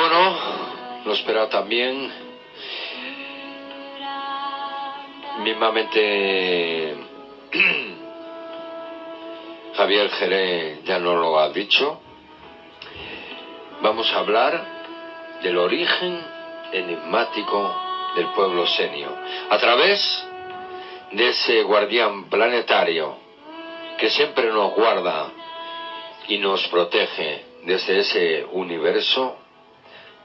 bueno, lo esperaba también. Mismamente Javier Jerez ya nos lo ha dicho. Vamos a hablar del origen enigmático del pueblo senio, a través de ese guardián planetario que siempre nos guarda y nos protege desde ese universo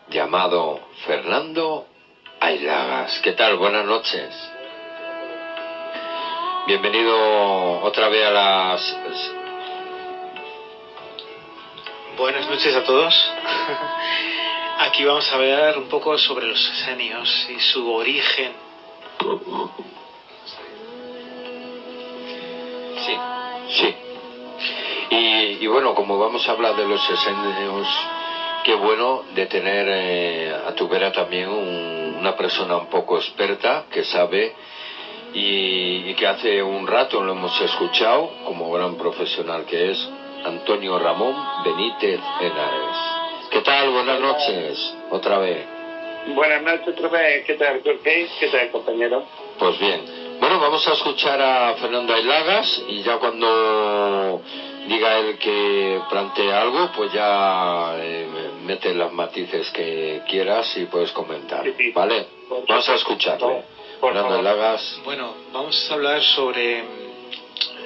llamado Fernando Aylagas. ¿Qué tal? Buenas noches. Bienvenido otra vez a las... Buenas noches a todos. Aquí vamos a ver un poco sobre los esenios y su origen. Sí. Y bueno, como vamos a hablar de los esenios, qué bueno de tener a tu vera también una persona un poco experta que sabe y que hace un rato lo hemos escuchado como gran profesional que es Antonio Ramón Benítez Henares. ¿Qué tal? Buenas noches, otra vez. Buenas noches otra vez. ¿Qué tal, Jorge? ¿Qué tal, compañero? Pues bien. Bueno, vamos a escuchar a Fernando Aylagas y ya cuando diga él que plantea algo, pues ya mete las matices que quieras y puedes comentar, sí. ¿vale? Vamos a escucharle. Fernando Aylagas. Bueno, vamos a hablar sobre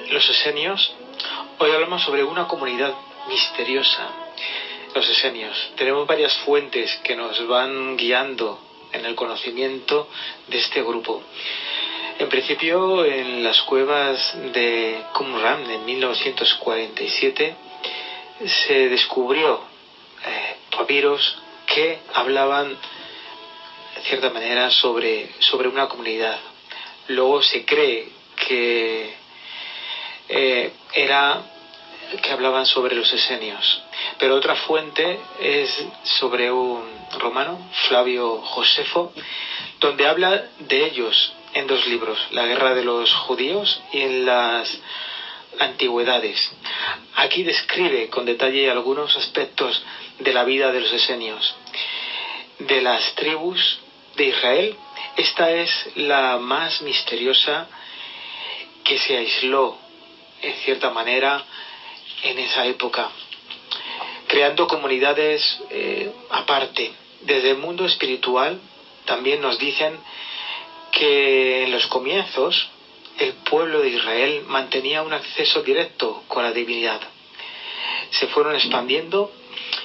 los esenios. Hoy hablamos sobre una comunidad misteriosa, los esenios. Tenemos varias fuentes que nos van guiando en el conocimiento de este grupo. En principio, en las cuevas de Qumran en 1947 se descubrió papiros que hablaban de cierta manera sobre una comunidad. Luego se cree que hablaban sobre los esenios, pero otra fuente es sobre un romano, Flavio Josefo, donde habla de ellos en dos libros, La guerra de los judíos y en las antigüedades. Aquí describe con detalle algunos aspectos de la vida de los esenios. De las tribus de Israel, esta es la más misteriosa, que se aisló en cierta manera en esa época, creando comunidades aparte. Desde el mundo espiritual también nos dicen que en los comienzos el pueblo de Israel mantenía un acceso directo con la divinidad. Se fueron expandiendo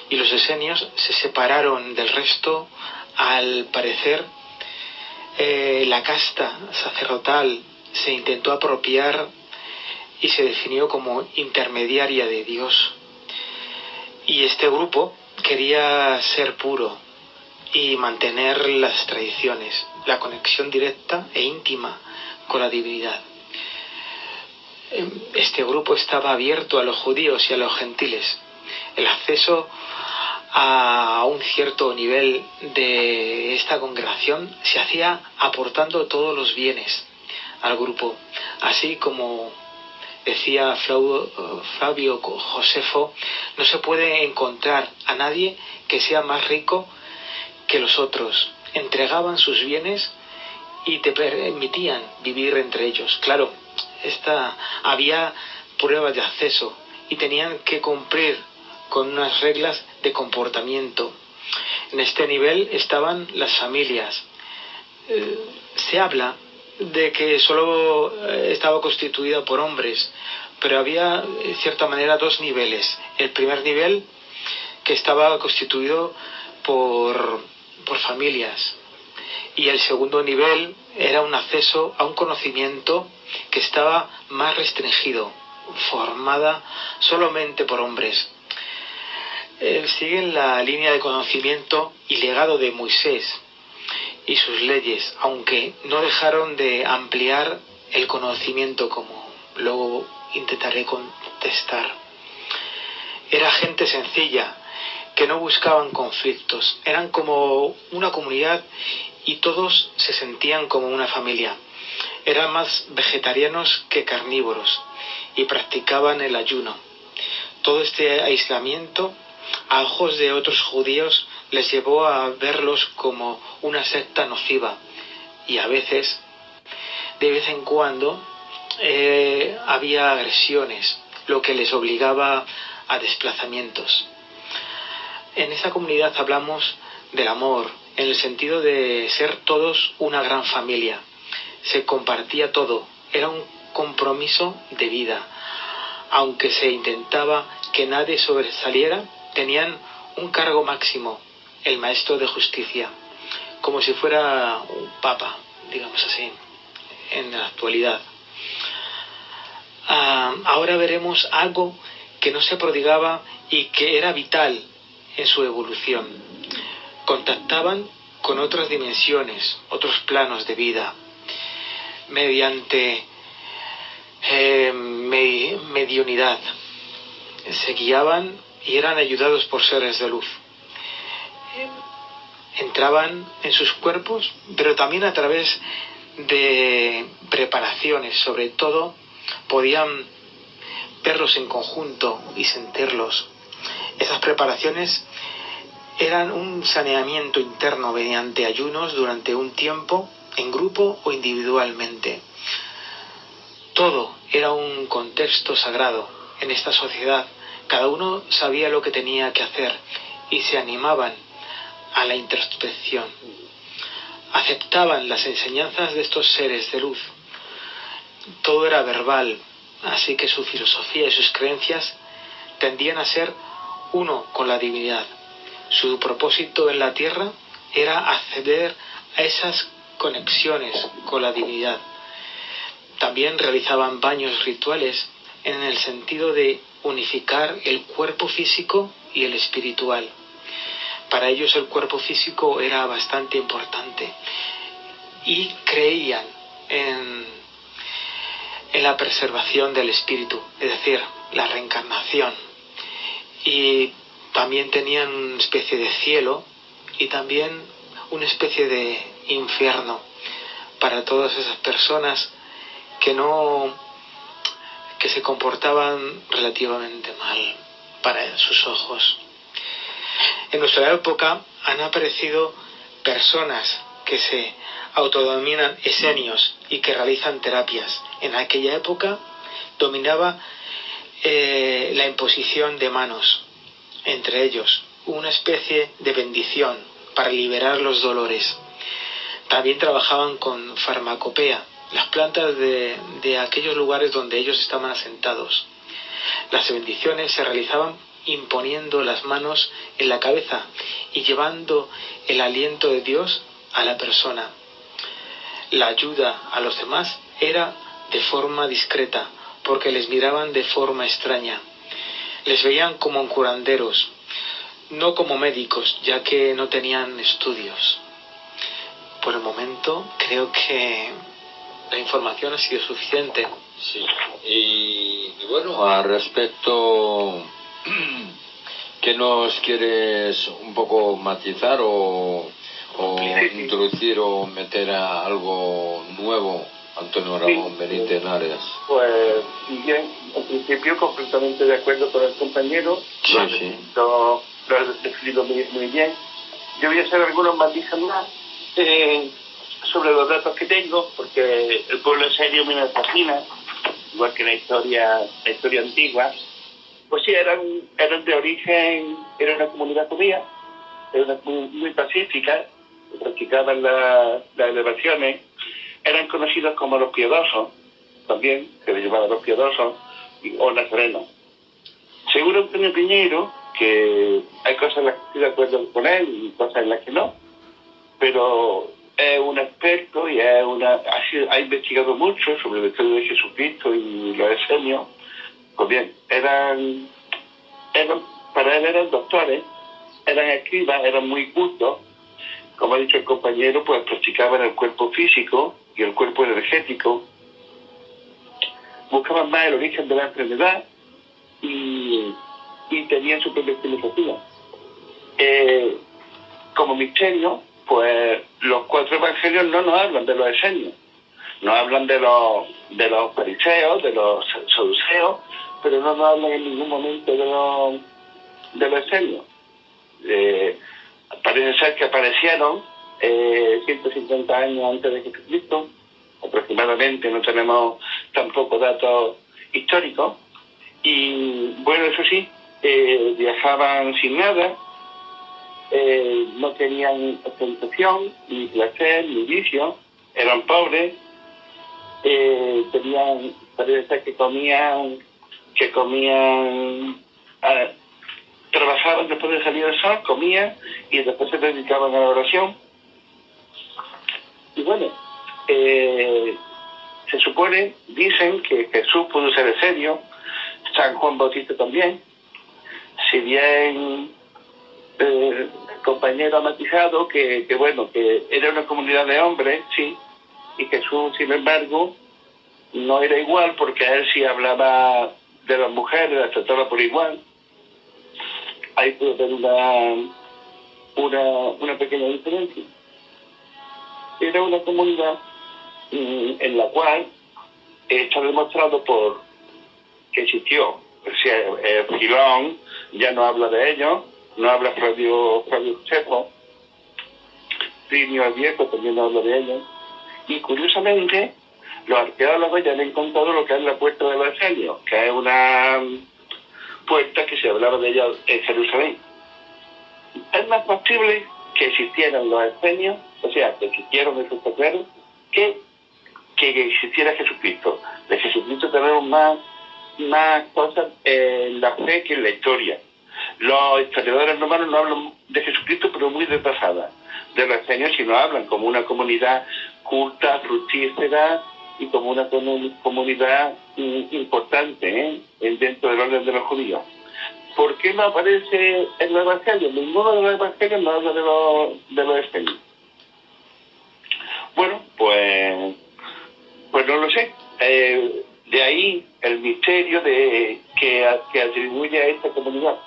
y los esenios se separaron del resto. Al parecer, la casta sacerdotal se intentó apropiar y se definió como intermediaria de Dios. Y este grupo quería ser puro y mantener las tradiciones, la conexión directa e íntima con la divinidad. Este grupo estaba abierto a los judíos y a los gentiles. El acceso a un cierto nivel de esta congregación se hacía aportando todos los bienes al grupo, así como decía Flavio Josefo, no se puede encontrar a nadie que sea más rico que los otros. Entregaban sus bienes y te permitían vivir entre ellos. Claro, había pruebas de acceso y tenían que cumplir con unas reglas de comportamiento. En este nivel estaban las familias. Se habla de que solo estaba constituida por hombres, pero había en cierta manera dos niveles. El primer nivel, que estaba constituido por familias, y el segundo nivel era un acceso a un conocimiento que estaba más restringido, formada solamente por hombres. Siguen la línea de conocimiento y legado de Moisés y sus leyes, aunque no dejaron de ampliar el conocimiento, como luego intentaré contestar. Era gente sencilla, que no buscaban conflictos, eran como una comunidad y todos se sentían como una familia. Eran más vegetarianos que carnívoros y practicaban el ayuno. Todo este aislamiento, a ojos de otros judíos, les llevó a verlos como una secta nociva, y a veces, de vez en cuando, había agresiones, lo que les obligaba a desplazamientos. En esa comunidad hablamos del amor, en el sentido de ser todos una gran familia. Se compartía todo, era un compromiso de vida. Aunque se intentaba que nadie sobresaliera, tenían un cargo máximo, el maestro de justicia, como si fuera un papa, digamos así, en la actualidad. Ahora veremos algo que no se prodigaba y que era vital en su evolución. Contactaban con otras dimensiones, otros planos de vida, mediante mediunidad. Se guiaban y eran ayudados por seres de luz. Entraban en sus cuerpos, pero también a través de preparaciones. Sobre todo podían verlos en conjunto y sentirlos. Esas preparaciones eran un saneamiento interno mediante ayunos durante un tiempo, en grupo o individualmente. Todo era un contexto sagrado en esta sociedad. Cada uno sabía lo que tenía que hacer y se animaban a la introspección. Aceptaban las enseñanzas de estos seres de luz. Todo era verbal, así que su filosofía y sus creencias tendían a ser uno con la divinidad. Su propósito en la tierra era acceder a esas conexiones con la divinidad. También realizaban baños rituales en el sentido de unificar el cuerpo físico y el espiritual. Para ellos el cuerpo físico era bastante importante y creían en la preservación del espíritu, es decir, la reencarnación. Y también tenían una especie de cielo y también una especie de infierno para todas esas personas que se comportaban relativamente mal para sus ojos. En nuestra época han aparecido personas que se autodenominan esenios y que realizan terapias. En aquella época dominaba la imposición de manos entre ellos, una especie de bendición para liberar los dolores. También trabajaban con farmacopea, las plantas de aquellos lugares donde ellos estaban asentados. Las bendiciones se realizaban imponiendo las manos en la cabeza y llevando el aliento de Dios a la persona. La ayuda a los demás era de forma discreta, porque les miraban de forma extraña. Les veían como curanderos, no como médicos, ya que no tenían estudios. Por el momento creo que la información ha sido suficiente. Sí, y bueno, al respecto, ¿qué nos quieres un poco matizar o introducir o meter a algo nuevo, Antonio Ramón Benítez Henares? Pues bien, en principio completamente de acuerdo con el compañero. Sí. Lo has descrito muy bien. Yo voy a hacer algunos matices más sobre los datos que tengo, porque el pueblo serio me fascina, igual que la historia antigua. Pues sí, eran de origen, era una comunidad judía, era una comunidad muy pacífica, practicaban las elevaciones, eran conocidos como los piadosos, también, que les llamaban los piadosos, o nazarenos. Seguro Antonio Piñeiro, que hay cosas en las que estoy de acuerdo con él y cosas en las que no, pero es un experto y ha investigado mucho sobre la historia de Jesucristo y los esenios. Pues bien, para él eran doctores, eran escribas, eran muy cultos. Como ha dicho el compañero, pues practicaban el cuerpo físico y el cuerpo energético. Buscaban más el origen de la enfermedad y tenían su propia filosofía. Como misterio, pues los 4 evangelios no nos hablan de los esenios, nos hablan de los fariseos, de los saduceos, pero no nos hablan en ningún momento de los esenios. parece ser que aparecieron 150 años antes de Jesucristo, aproximadamente, no tenemos tampoco datos históricos, y bueno, eso sí, viajaban sin nada, no tenían ostentación, ni placer, ni vicio, eran pobres, tenían, parece ser que comían, trabajaban después de salir del sol, comían y después se dedicaban a la oración. Y bueno, se supone, dicen que Jesús pudo ser esenio, San Juan Bautista también, si bien el compañero ha matizado que bueno, que era una comunidad de hombres, sí, y Jesús, sin embargo, no era igual porque a él sí hablaba de las mujeres, las trataba por igual. Hay puede haber una pequeña diferencia. Era una comunidad en la cual está demostrado por que existió. O sea, Filón ya no habla de ello, no habla Flavio Josefo, Plinio el Viejo también no habla de ello. Y curiosamente, los arqueólogos ya han encontrado lo que es la puerta de los Esenios, que es una puerta que se hablaba de ella en Jerusalén. Es más factible que existieran los Esenios, o sea, que existieron esos terrenos, que existiera Jesucristo. De Jesucristo tenemos más cosas en la fe que en la historia. Los historiadores romanos no hablan de Jesucristo, pero muy de pasada. De los Esenios sí nos hablan como una comunidad culta, fructífera y como una comunidad importante dentro del orden de los judíos. ¿Por qué no aparece en los evangelios? Ninguno de los evangelios nos habla de los Esenios. Bueno, pues no lo sé. De ahí el misterio que atribuye a esta comunidad.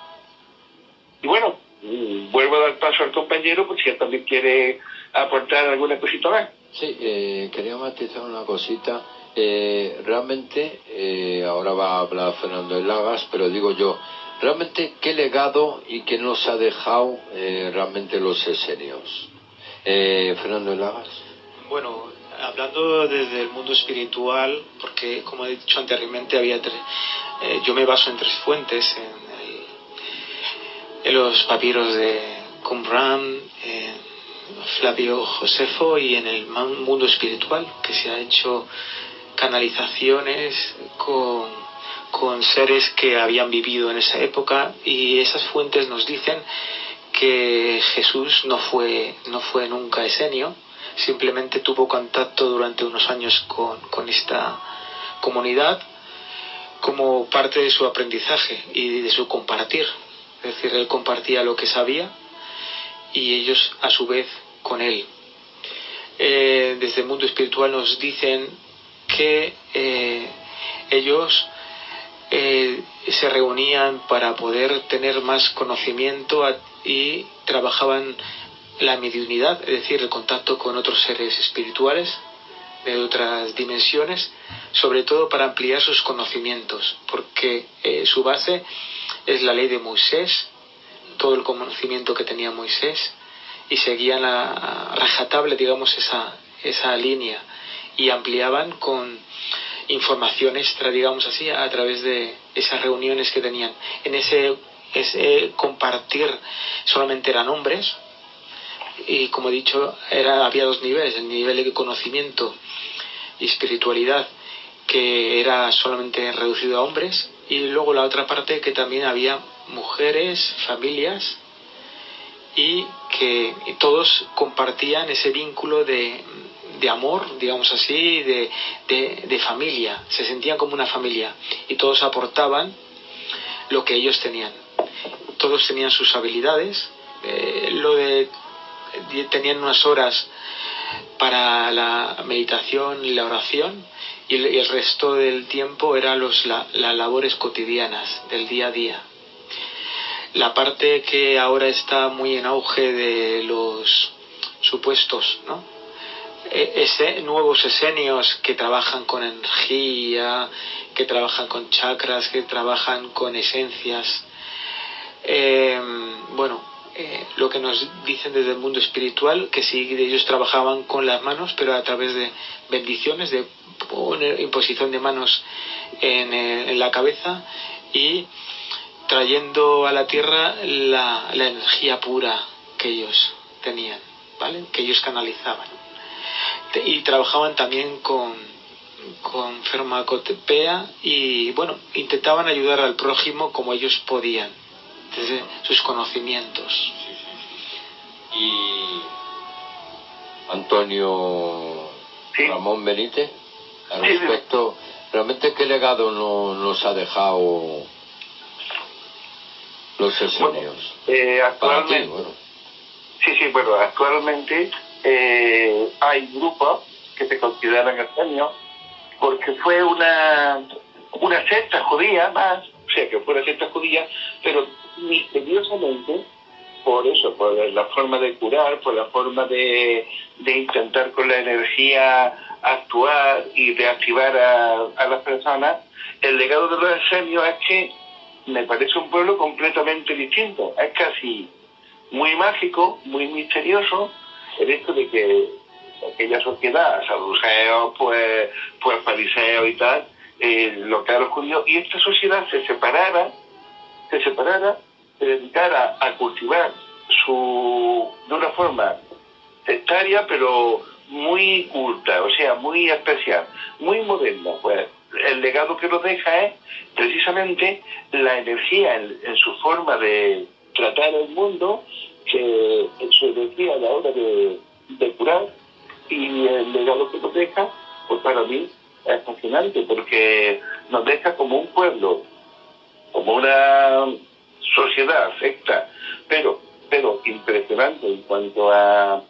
Y bueno, vuelvo a dar paso al compañero por si él también quiere aportar alguna cosita más. Sí, quería matizar una cosita. Realmente, ahora va a hablar Fernando Lagas, pero digo yo, realmente, ¿qué legado y qué nos ha dejado realmente los esenios? Fernando Lagas. Bueno, hablando desde el mundo espiritual, porque como he dicho anteriormente, yo me baso en tres fuentes, en los papiros de Qumran, en Flavio Josefo y en el mundo espiritual, que se ha hecho canalizaciones con seres que habían vivido en esa época, y esas fuentes nos dicen que Jesús no fue nunca esenio, simplemente tuvo contacto durante unos años con esta comunidad como parte de su aprendizaje y de su compartir. Es decir, él compartía lo que sabía y ellos a su vez con él. Desde el mundo espiritual nos dicen que ellos se reunían para poder tener más conocimiento y trabajaban la mediunidad, es decir, el contacto con otros seres espirituales de otras dimensiones, sobre todo para ampliar sus conocimientos, porque su base es la ley de Moisés, todo el conocimiento que tenía Moisés, y seguían a rajatabla, digamos, esa línea, y ampliaban con información extra, digamos así, a través de esas reuniones que tenían. En ese compartir solamente eran hombres, y como he dicho, había dos niveles: el nivel de conocimiento y espiritualidad, que era solamente reducido a hombres, y luego la otra parte, que también había mujeres, familias, y que todos compartían ese vínculo de amor, digamos así, de familia, se sentían como una familia, y todos aportaban lo que ellos tenían. Todos tenían sus habilidades, tenían unas horas para la meditación y la oración, y el resto del tiempo eran las labores cotidianas del día a día. La parte que ahora está muy en auge de los supuestos, ¿no? Nuevos esenios que trabajan con energía, que trabajan con chakras, que trabajan con esencias. Lo que que nos dicen desde el mundo espiritual, que sí, ellos trabajaban con las manos, pero a través de bendiciones, de imposición de manos en la cabeza, y trayendo a la tierra la energía pura que ellos tenían, ¿vale? Que ellos canalizaban. Y trabajaban también con farmacopea, y bueno, intentaban ayudar al prójimo como ellos podían, desde sus conocimientos. Y Antonio Ramón Benítez, al respecto, ¿realmente qué legado nos ha dejado los esenios? Actualmente, actualmente hay grupos que se consideran esenios porque fue una secta judía más, o sea, que fue una secta judía, pero misteriosamente, por la forma de curar, por la forma de intentar con la energía actuar y reactivar a las personas, el legado de los esenios es que me parece un pueblo completamente distinto. Es casi muy mágico, muy misterioso, el hecho de que aquella sociedad, saduceos, pues fariseos y tal, lo que eran los judíos, y esta sociedad se separara, se dedicara a cultivar de una forma sectaria, pero muy culta, o sea, muy especial, muy moderna. Pues el legado que nos deja es precisamente la energía en su forma de tratar el mundo, que en su energía a la hora de curar, y el legado que nos deja, pues para mí es fascinante, porque nos deja como un pueblo, como una sociedad secta, pero impresionante en cuanto a...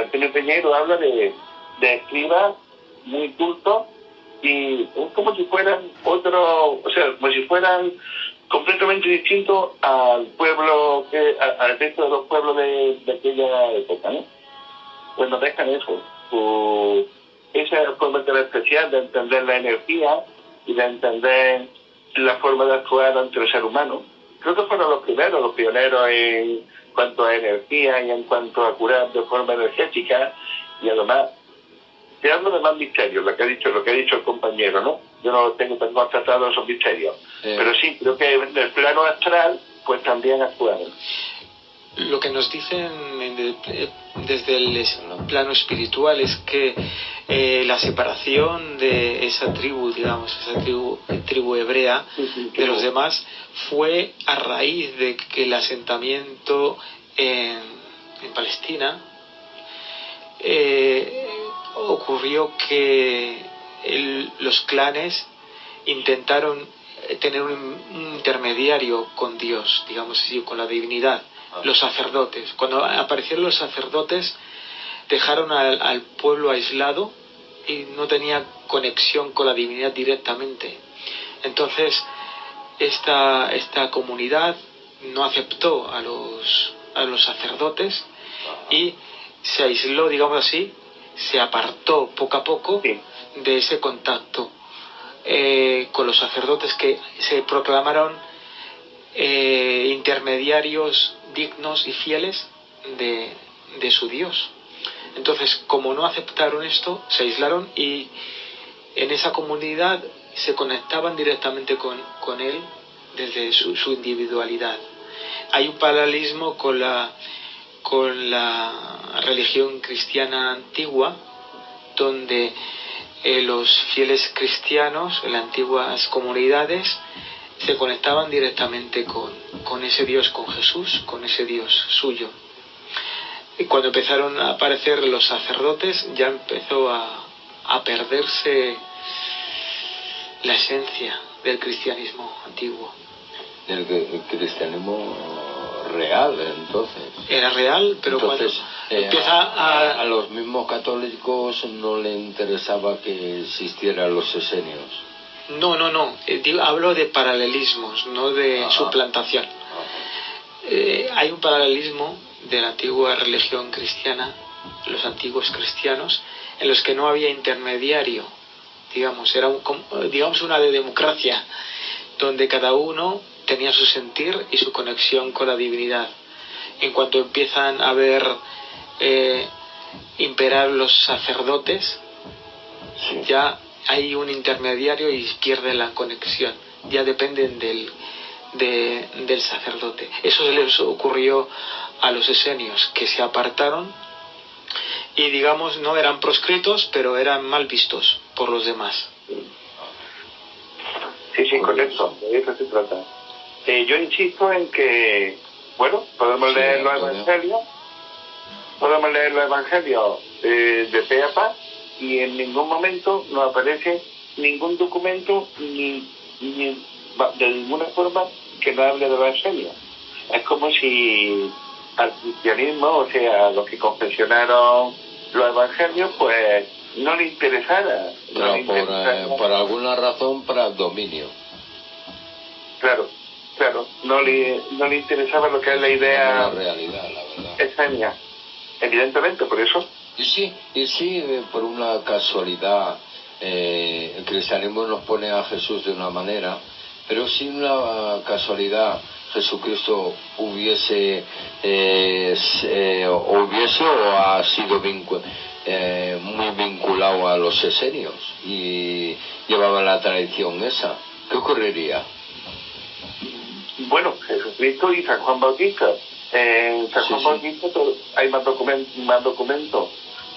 Antonio Peñero habla de escribas muy cultos, y es como si fueran como si fueran completamente distintos al pueblo, al resto de los pueblos de aquella época, ¿no? Pues nos dejan eso, esa forma tan especial de entender la energía y de entender la forma de actuar ante el ser humano. Creo que fueron los primeros, los pioneros en cuanto a energía y en cuanto a curar de forma energética, y además te hablo de más misterios, lo que ha dicho el compañero, ¿no? Yo no tengo tratado esos misterios, pero sí, creo que en el plano astral pues también actuaron. Lo que nos dicen desde el plano espiritual es que la separación de esa tribu, digamos, tribu hebrea de los demás, fue a raíz de que el asentamiento en Palestina ocurrió que los clanes intentaron tener un intermediario con Dios, digamos así, con la divinidad. Los sacerdotes, cuando aparecieron los sacerdotes, dejaron al pueblo aislado y no tenía conexión con la divinidad directamente. Entonces esta comunidad no aceptó a los sacerdotes y se aisló, digamos así, se apartó poco a poco de ese contacto con los sacerdotes, que se proclamaron intermediarios dignos y fieles de su Dios. Entonces, como no aceptaron esto, se aislaron, y en esa comunidad se conectaban directamente con él desde su individualidad. Hay un paralelismo con la religión cristiana antigua, donde los fieles cristianos en las antiguas comunidades se conectaban directamente con ese Dios, con Jesús, con ese Dios suyo. Y cuando empezaron a aparecer los sacerdotes, ya empezó a perderse la esencia del cristianismo antiguo. El cristianismo real, entonces. Era real, pero entonces, cuando empieza a los mismos católicos no le interesaba que existieran los esenios. No. Hablo de paralelismos, no de suplantación. Hay un paralelismo de la antigua religión cristiana, los antiguos cristianos, en los que no había intermediario, digamos, era una democracia, donde cada uno tenía su sentir y su conexión con la divinidad. en cuanto empiezan a ver imperar los sacerdotes, Sí. ya hay un intermediario y pierde la conexión, ya dependen del sacerdote. Eso les ocurrió a los esenios, que se apartaron y, digamos, no eran proscritos, pero eran mal vistos por los demás. Sí, correcto, de eso se trata. Yo insisto en que, bueno, podemos leer los evangelios de pe a pa, y en ningún momento nos aparece ningún documento ni de ninguna forma que nos hable del evangelio. Es como si al cristianismo, o sea, a los que confesionaron los evangelios, pues no le interesara. Pero por alguna razón, para el dominio. Claro, no le interesaba lo que es la idea. La realidad, la verdad. Esenia, evidentemente, por eso. Y sí, por una casualidad, el cristianismo nos pone a Jesús de una manera, pero si una casualidad Jesucristo hubiese o ha sido muy vinculado a los esenios y llevaba la tradición esa, ¿qué ocurriría? Bueno, Jesucristo y San Juan Bautista. En San Juan Bautista hay más documentos,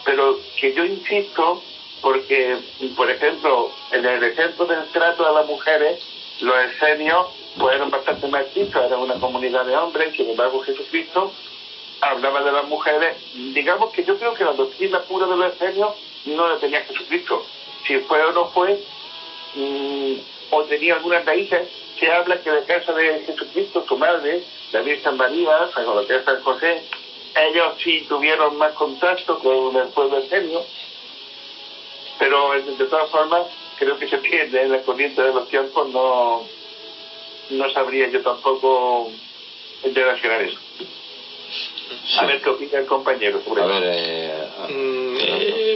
pero que yo insisto, porque, por ejemplo, en el ejemplo del trato a las mujeres, los esenios pues eran bastante machistas, eran una comunidad de hombres. Sin embargo, Jesucristo hablaba de las mujeres. Digamos que yo creo que la doctrina pura de los esenios no la tenía Jesucristo. Si fue o no fue, o tenía algunas raíces. Se habla que de casa de Jesucristo, su madre, la Virgen María, con lo que es San José, ellos sí tuvieron más contacto con el pueblo esenio, pero de todas formas creo que se pierde en la corriente de los tiempos. No sabría yo tampoco relacionar eso. Sí. A ver qué opina el compañero sobre eso.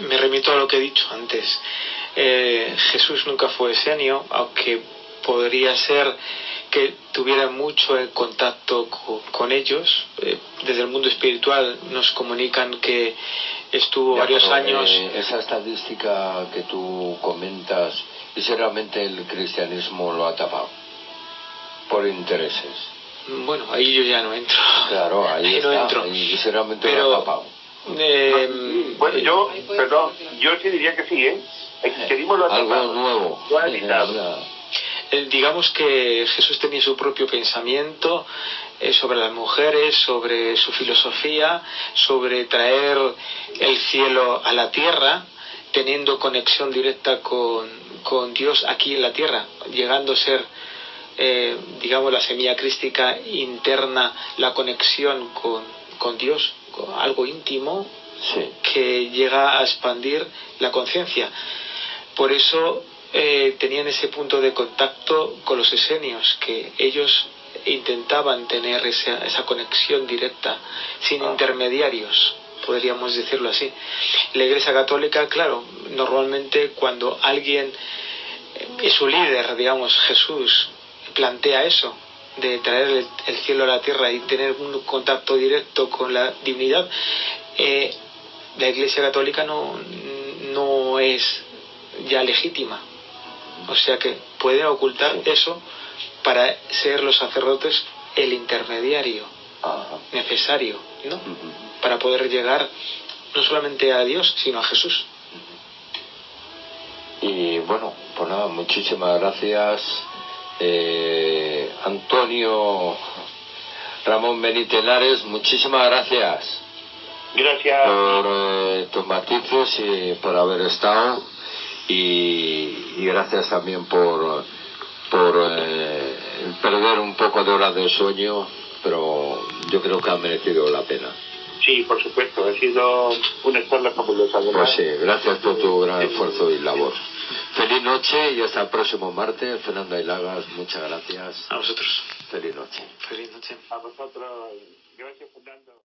Me remito a lo que he dicho antes. Jesús nunca fue esenio, aunque podría ser que tuviera mucho contacto con ellos. Desde el mundo espiritual nos comunican que estuvo varios años. Esa estadística que tú comentas, y sinceramente el cristianismo lo ha tapado por intereses. Bueno, ahí yo ya no entro. Claro, ahí está, no entro. Y sinceramente lo ha tapado. Bueno, yo sí diría que sí, algo nuevo. Digamos que Jesús tenía su propio pensamiento sobre las mujeres, sobre su filosofía, sobre traer el cielo a la tierra, teniendo conexión directa con Dios aquí en la tierra, llegando a ser, digamos, la semilla crística interna, la conexión con Dios, con algo íntimo, sí, que llega a expandir la conciencia. Por eso tenían ese punto de contacto con los esenios, que ellos intentaban tener esa conexión directa, sin intermediarios, podríamos decirlo así. La Iglesia Católica, claro, normalmente cuando alguien es su líder, digamos, Jesús, plantea eso, de traer el cielo a la tierra y tener un contacto directo con la divinidad, la Iglesia Católica no es ya legítima. O sea que pueden ocultar eso para ser los sacerdotes el intermediario necesario, ¿no? Para poder llegar no solamente a Dios, sino a Jesús. Y bueno, pues nada, muchísimas gracias, Antonio Ramón Benitenares, muchísimas gracias. Gracias por tus matices y por haber estado, y gracias también por perder un poco de horas de sueño, pero yo creo que ha merecido la pena. Sí, por supuesto, ha sido una charla fabulosa. Pues sí, gracias por tu gran esfuerzo y labor. Feliz noche y hasta el próximo martes. Fernando Ailagas, muchas gracias. A vosotros. Feliz noche. Feliz noche. A vosotros. Gracias, Fernando.